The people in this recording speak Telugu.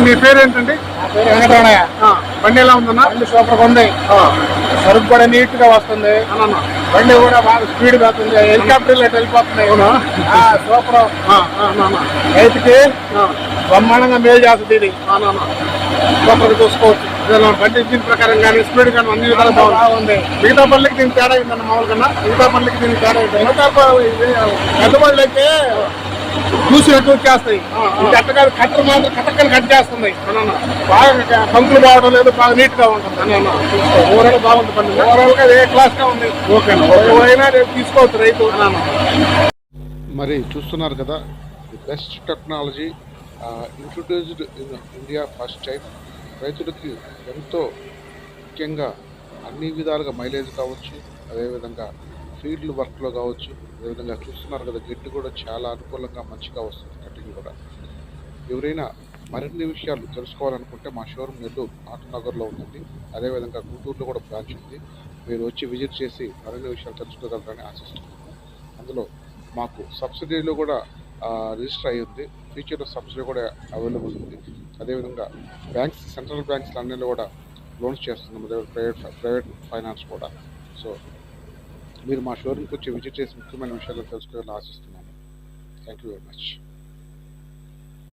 మీ పేరు ఏంటండి? నా పేరు వెంకటరమణయ్య. బండి ఎలా ఉందన్నా? బండి సూపర్ ఉంది. సరుకు కూడా నీట్ గా వస్తుంది. బండి కూడా బాగా స్పీడ్ గా వస్తుంది. హెలికాప్టర్ వెళ్ళిపోతున్నాయి. సూపర్. రైతుకి బ్రహ్మాండంగా మేలు చేస్తుంది ఇది. సూపర్ చూసుకోవచ్చు. బండి ఇంజిన్ ప్రకారం కానీ స్పీడ్ కానీ అన్ని విధాలు బాగుంది. మిగతా బండ్లకి దీనికి తేడా ఏంటన్నా? మామూలుగా మిగతా బండ్లకి దీనికి తేడా ఏంటన్నా? పెద్ద బండ్లు అయితే చూసినట్టు చేస్తాయి. కట్టకాలు కట్టర్ మాత్రం కట్టక్కని కట్ చేస్తుంది. బాగా పంకులు బాగడం లేదు, బాగా నీట్ గా ఉంటుంది. ఓవరాల్ బాగుంది బండి. ఓవరాల్ గా ఏ క్లాస్ గా ఉంది. ఓకే, ఎవరైనా రేపు తీసుకోవచ్చు రైతు. మరి చూస్తున్నారు కదా, the best technology introduced in India first time. రైతులకి ఎంతో ముఖ్యంగా అన్ని విధాలుగా మైలేజ్ కావచ్చు, అదేవిధంగా ఫీల్డ్ వర్క్లో కావచ్చు, అదేవిధంగా చూస్తున్నారు కదా గడ్డి కూడా చాలా అనుకూలంగా మంచిగా వస్తుంది, కటింగ్ కూడా. ఎవరైనా మరిన్ని విషయాలు తెలుసుకోవాలనుకుంటే మా షోరూమ్ నెల్లూరు ఆటనగర్లో ఉందండి. అదేవిధంగా గుంటూరులో కూడా బ్రాంచ్ ఉంది. మీరు వచ్చి విజిట్ చేసి మరిన్ని విషయాలు తెలుసుకోగలరని ఆశిస్తున్నాము. అందులో మాకు సబ్సిడీలో కూడా రిజిస్టర్ అయ్యి ఉంది. ఫ్యూచర్లో సబ్సిడీ కూడా అవైలబుల్ ఉంది. అదేవిధంగా బ్యాంక్స్, సెంట్రల్ బ్యాంక్స్ అన్నిలో కూడా లోన్స్ చేస్తున్నాము, అదే ప్రైవేట్ ఫైనాన్స్ కూడా. సో మీరు మా షోరూమ్కి వచ్చి విజిట్ చేసి ముఖ్యమైన విషయాలు తెలుసుకోవాలని ఆశిస్తున్నాను. Thank you very much.